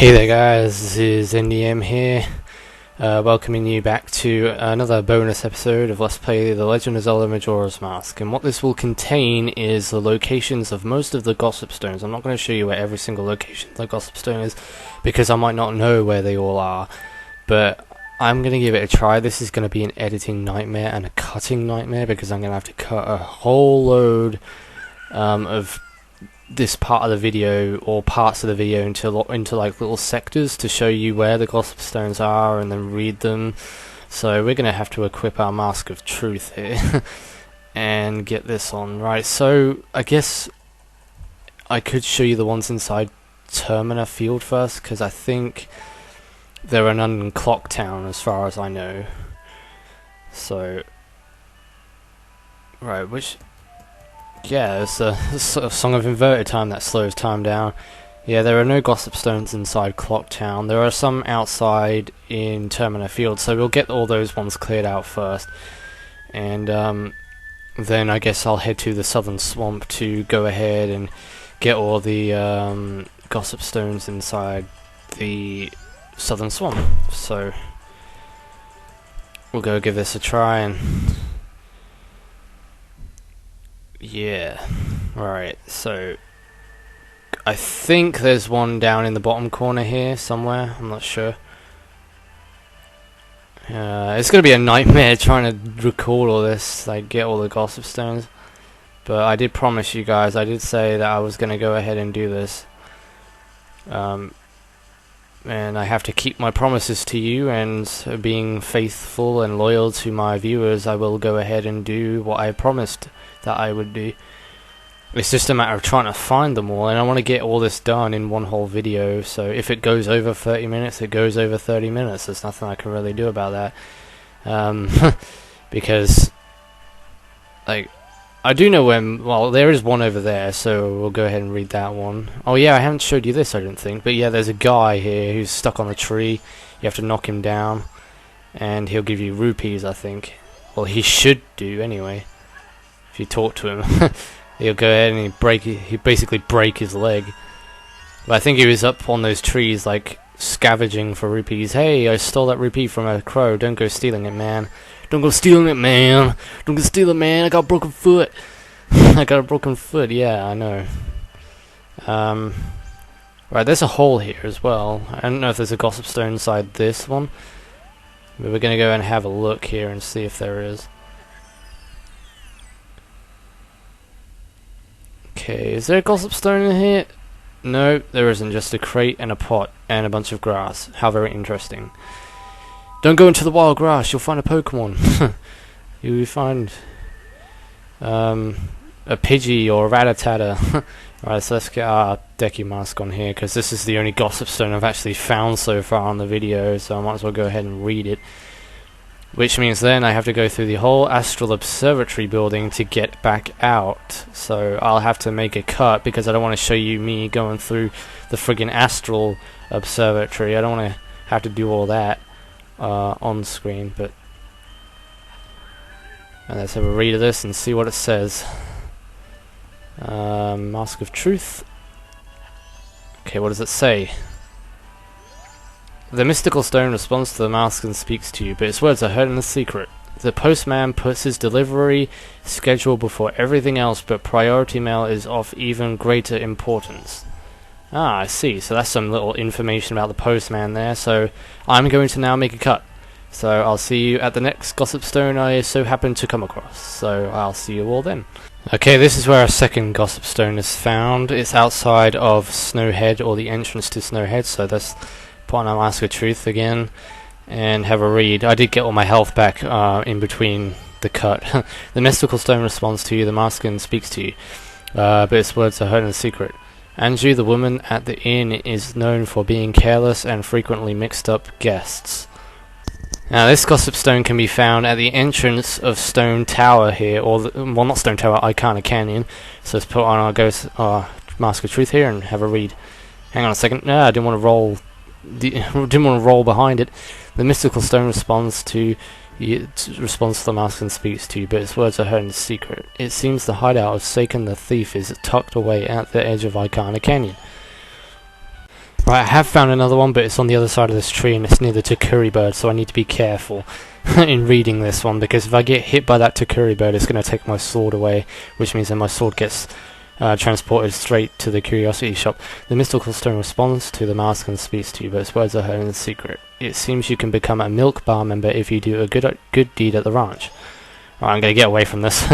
Hey there guys, this is NDM here, welcoming you back to another bonus episode of Let's Play The Legend of Zelda Majora's Mask. And what this will contain is the locations of most of the Gossip Stones. I'm not going to show you where every single location of the Gossip Stone is, because I might not know where they all are, but I'm going to give it a try. This is going to be an editing nightmare and a cutting nightmare, because I'm going to have to cut a whole load of this part of the video, or parts of the video, into like little sectors to show you where the Gossip Stones are and then read them. So we're going to have to equip our Mask of Truth here and get this on. Right, so I guess I could show you the ones inside Termina Field first, because I think they're an unclocked town as far as I know. So, right, which... yeah, it's a sort of Song of Inverted Time that slows time down. Yeah, there are no Gossip Stones inside Clock Town. There are some outside in Termina Field, so we'll get all those ones cleared out first. And then I guess I'll head to the Southern Swamp to go ahead and get all the Gossip Stones inside the Southern Swamp. So we'll go give this a try and... yeah, right, so I think there's one down in the bottom corner here somewhere, I'm not sure. It's gonna be a nightmare trying to record all this, like get all the Gossip Stones. But I did promise you guys, I did say that I was gonna go ahead and do this. And I have to keep my promises to you, and being faithful and loyal to my viewers, I will go ahead and do what I promised that I would do. It's just a matter of trying to find them all, and I want to get all this done in one whole video. So if it goes over 30 minutes, it goes over 30 minutes. There's nothing I can really do about that. Because, like, I do know when... well, there is one over there, so we'll go ahead and read that one. Oh yeah, I haven't showed you this, I didn't think. But yeah, there's a guy here who's stuck on a tree. You have to knock him down, and he'll give you rupees, I think. Well, he should do, anyway. If you talk to him, he'll go ahead and he basically break his leg. But I think he was up on those trees, like, scavenging for rupees. Hey, I stole that rupee from a crow. Don't go stealing it, man. Don't go stealing it, man. Don't go steal it, man. I got a broken foot. I got a broken foot. Yeah, I know. Right, there's a hole here as well. I don't know if there's a Gossip Stone inside this one, but we're gonna go and have a look here and see if there is. Okay, is there a Gossip Stone in here? No, there isn't. Just a crate and a pot and a bunch of grass. How very interesting. Don't go into the wild grass, you'll find a Pokemon. You'll find a Pidgey or a Rattata. Right, so let's get our Decky Mask on here, because this is the only Gossip Stone I've actually found so far on the video, so I might as well go ahead and read it. Which means then I have to go through the whole Astral Observatory building to get back out. So I'll have to make a cut, because I don't want to show you me going through the friggin' Astral Observatory. I don't want to have to do all that on screen. But let's have a read of this and see what it says. Mask of Truth. Okay, what does it say? The mystical stone responds to the mask and speaks to you, but its words are heard in the secret. The postman puts his delivery schedule before everything else, but priority mail is of even greater importance. Ah, I see. So that's some little information about the postman there. So I'm going to now make a cut. So I'll see you at the next Gossip Stone I so happen to come across. So I'll see you all then. Okay, this is where our second Gossip Stone is found. It's outside of Snowhead, or the entrance to Snowhead, so that's... put on our Mask of Truth again and have a read. I did get all my health back in between the cut. The mystical stone responds to you, the mask and speaks to you, but its words are heard in secret. Anju, the woman at the inn, is known for being careless and frequently mixed up guests. Now this Gossip Stone can be found at the entrance of Stone Tower here, or well, not Stone Tower, Icona Canyon. So let's put on our Mask of Truth here and have a read. Hang on a second. No, I didn't want to roll. Didn't want to roll behind it. The mystical stone responds to the mask and speaks to you, but its words are heard in secret. It seems the hideout of Saken the Thief is tucked away at the edge of Icona Canyon. Right, I have found another one, but it's on the other side of this tree, and it's near the Takuri bird, so I need to be careful in reading this one, because if I get hit by that Takuri bird, it's going to take my sword away, which means that my sword gets transported straight to the curiosity shop. The mystical stone responds to the mask and speaks to you, but its words are heard in secret. It seems you can become a milk bar member if you do a good deed at the ranch. Right, I'm going to get away from this.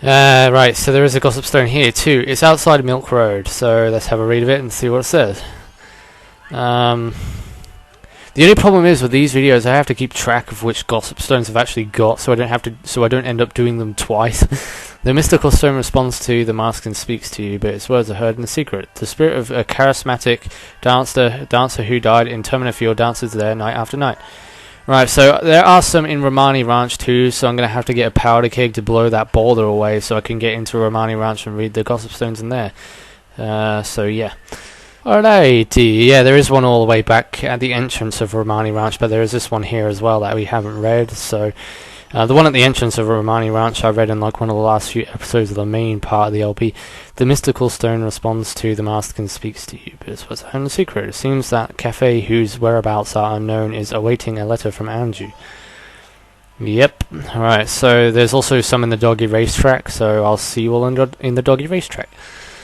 Right, so there is a gossip stone here too. It's outside Milk Road, so let's have a read of it and see what it says. The only problem is with these videos, I have to keep track of which gossip stones I've actually got, so I don't end up doing them twice. The mystical stone responds to the mask and speaks to you, but its words are heard in secret. The spirit of a charismatic dancer who died in Termina Field dances there night after night. Right, so there are some in Romani Ranch too, so I'm going to have to get a powder keg to blow that boulder away so I can get into Romani Ranch and read the gossip stones in there. So yeah. Alrighty, yeah, there is one all the way back at the entrance of Romani Ranch, but there is this one here as well that we haven't read, so... the one at the entrance of Romani Ranch I read in like one of the last few episodes of the main part of the LP. The mystical stone responds to the mask and speaks to you, but it's what's a secret. It seems that cafe whose whereabouts are unknown is awaiting a letter from Andrew. Yep. Alright, so there's also some in the doggy racetrack, so I'll see you all in the doggy racetrack.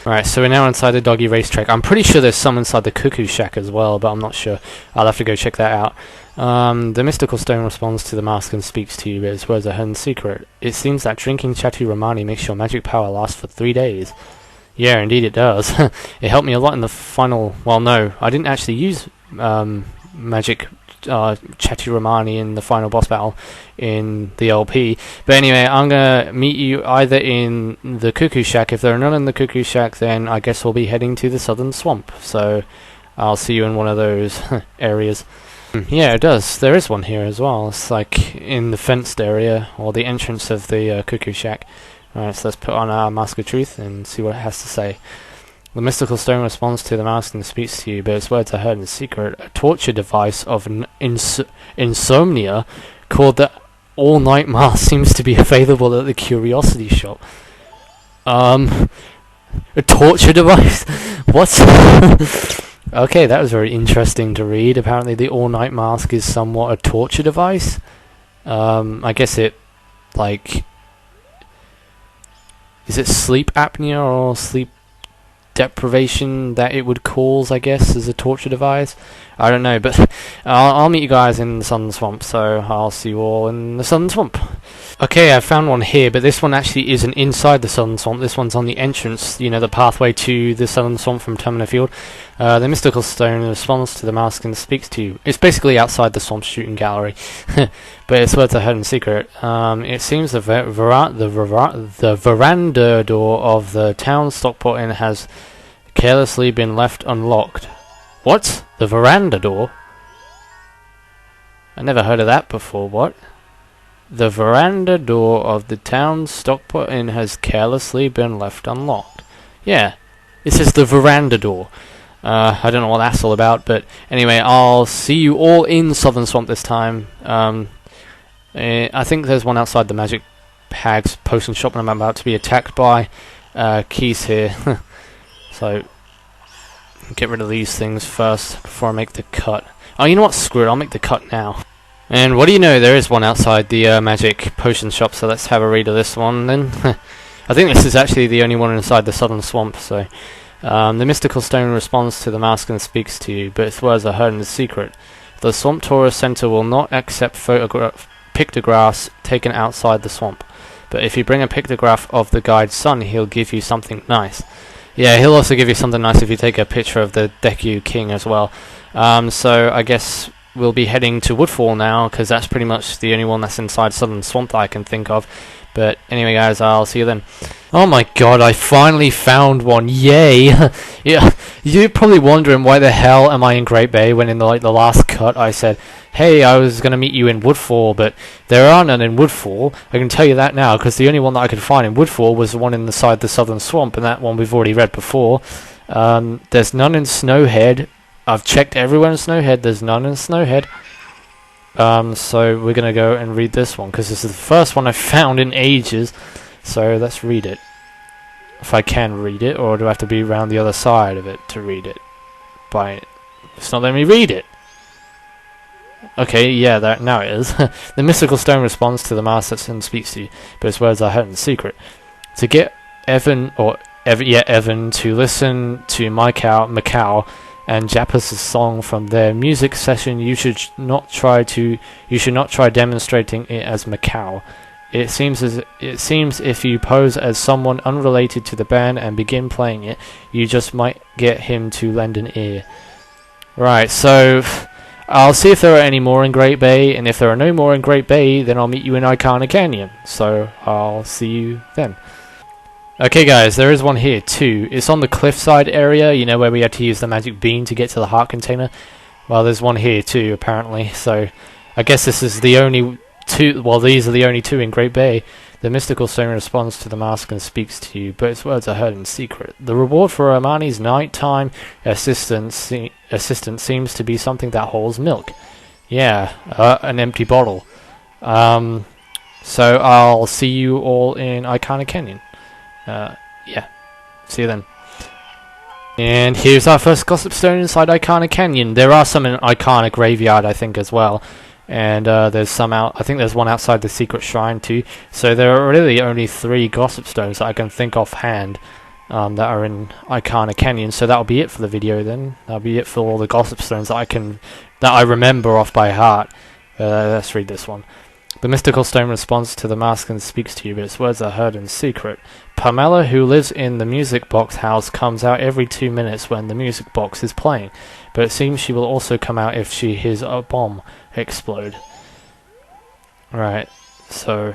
Right, so we're now inside the doggy racetrack. I'm pretty sure there's some inside the cuckoo shack as well, but I'm not sure. I'll have to go check that out. The mystical stone responds to the mask and speaks to you, but its words are heard in secret. It seems that drinking Chatu Romani makes your magic power last for 3 days. Yeah, indeed it does. It helped me a lot in the final... Well, no, I didn't actually use magic Chatu Romani in the final boss battle in the LP. But anyway, I'm going to meet you either in the cuckoo shack. If there are none in the cuckoo shack, then I guess we'll be heading to the southern swamp. So I'll see you in one of those areas. Yeah, it does. There is one here as well. It's like in the fenced area, or the entrance of the cuckoo shack. Alright, so let's put on our Mask of Truth and see what it has to say. The mystical stone responds to the mask and speaks to you, but its words are heard in secret. A torture device of insomnia called the all-night mask seems to be available at the curiosity shop. A torture device? What? Okay, that was very interesting to read. Apparently the all-night mask is somewhat a torture device. I guess it, like... Is it sleep apnea or sleep deprivation that it would cause, I guess, as a torture device? I don't know, but I'll meet you guys in the Southern Swamp, so I'll see you all in the Southern Swamp. Okay, I found one here, but this one actually isn't inside the Southern Swamp. This one's on the entrance, you know, the pathway to the Southern Swamp from Termina Field. The mystical stone responds to the mask and speaks to you. It's basically outside the swamp shooting gallery, but its words are heard in secret. It seems the veranda door of the town Stockport Inn has carelessly been left unlocked. What? The veranda door? I never heard of that before. What? The veranda door of the town Stockport Inn has carelessly been left unlocked. Yeah, it says the veranda door. I don't know what that's all about, but anyway, I'll see you all in Southern Swamp this time. I think there's one outside the Magic Hags potion shop, and I'm about to be attacked by Keys here. So, get rid of these things first before I make the cut. Oh, you know what? Screw it, I'll make the cut now. And what do you know, there is one outside the Magic Potion shop, so let's have a read of this one then. I think this is actually the only one inside the Southern Swamp, so... the mystical stone responds to the mask and speaks to you, but its words are heard in secret. The Swamp Tourist Center will not accept pictographs taken outside the swamp, but if you bring a pictograph of the guide's son, he'll give you something nice. Yeah, he'll also give you something nice if you take a picture of the Deku King as well. So I guess we'll be heading to Woodfall now, because that's pretty much the only one that's inside Southern Swamp that I can think of. But anyway, guys, I'll see you then. Oh my god, I finally found one. Yay! Yeah, you're probably wondering why the hell am I in Great Bay when in the last cut I said, hey, I was going to meet you in Woodfall, but there are none in Woodfall. I can tell you that now, because the only one that I could find in Woodfall was the one inside the Southern Swamp, and that one we've already read before. There's none in Snowhead. I've checked everywhere in Snowhead. There's none in Snowhead. So we're going to go and read this one, because this is the first one I've found in ages. So let's read it. if I can read it, or do I have to be around the other side of it to read it? It's not letting me read it. Okay, yeah, now it is. The mystical stone responds to the mask and speaks to you, but its words are heard in secret. To get Evan to listen to Macau and Japas's song from their music session, you should not try demonstrating it as Macau. It seems if you pose as someone unrelated to the band and begin playing it, you just might get him to lend an ear. Right, so I'll see if there are any more in Great Bay, and if there are no more in Great Bay, then I'll meet you in Icona Canyon. So I'll see you then. Okay guys, there is one here too. It's on the cliffside area, you know, where we had to use the magic bean to get to the heart container. Well, there's one here too, apparently. So I guess this is the only two, well, these are the only two in Great Bay. The mystical stone responds to the mask and speaks to you, but its words are heard in secret. The reward for Armani's nighttime assistant seems to be something that holds milk. Yeah, an empty bottle. So I'll see you all in Icona Canyon. Yeah, see you then. And here's our first gossip stone inside Icona Canyon. There are some in Icona Graveyard, I think, as well. And there's some I think there's one outside the secret shrine too. So there are really only 3 gossip stones that I can think offhand that are in Icona Canyon. So that'll be it for the video then. That'll be it for all the gossip stones that I remember off by heart. Let's read this one. The mystical stone responds to the mask and speaks to you, but its words are heard in secret. Pamela, who lives in the music box house, comes out every 2 minutes when the music box is playing, but it seems she will also come out if she hears a bomb explode. Right, so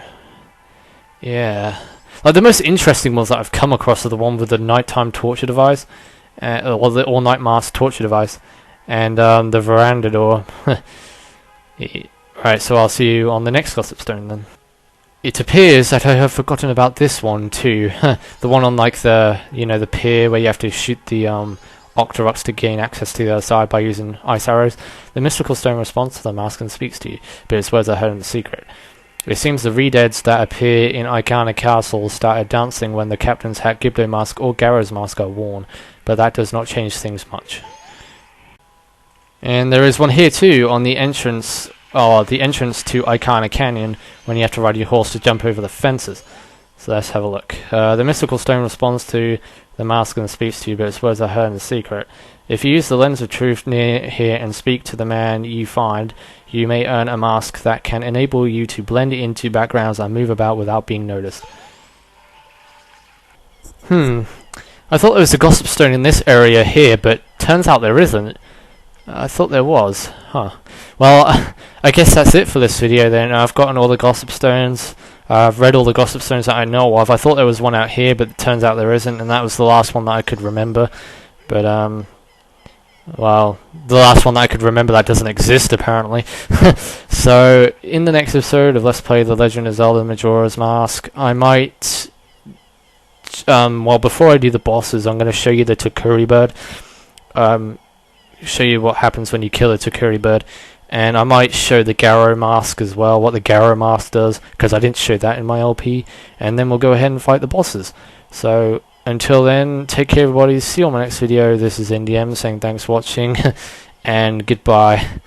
yeah, like the most interesting ones that I've come across are the one with the nighttime torture device, or the all-night mask torture device, and the veranda door. Right, so I'll see you on the next gossip stone then. It appears that I have forgotten about this one too. The one on like the pier where you have to shoot the Octoroks to gain access to the other side by using ice arrows. The mystical stone responds to the mask and speaks to you, but its words are heard in the secret. It seems the Redeads that appear in Icona Castle started dancing when the captain's hat, Giblo mask, or Garrow's mask are worn, but that does not change things much. And there is one here too on the entrance to Icona Canyon, when you have to ride your horse to jump over the fences. So let's have a look. The mystical stone responds to the mask and speaks to you, but its words are heard in secret. If you use the lens of truth near here and speak to the man you find, you may earn a mask that can enable you to blend into backgrounds and move about without being noticed. I thought there was a gossip stone in this area here, but turns out there isn't. I thought there was. Huh. Well, I guess that's it for this video then. I've gotten all the gossip stones. I've read all the gossip stones that I know of. I thought there was one out here, but it turns out there isn't, and that was the last one that I could remember. But, well, the last one that I could remember that doesn't exist, apparently. So, in the next episode of Let's Play The Legend of Zelda Majora's Mask, I might... well, before I do the bosses, I'm going to show you the Takuri bird. Show you what happens when you kill a Takuri bird, and I might show the Garrow mask as well, what the Garrow mask does, because I didn't show that in my LP, and then we'll go ahead and fight the bosses. So until then, take care everybody, see you on my next video. This is NDM saying thanks for watching and goodbye.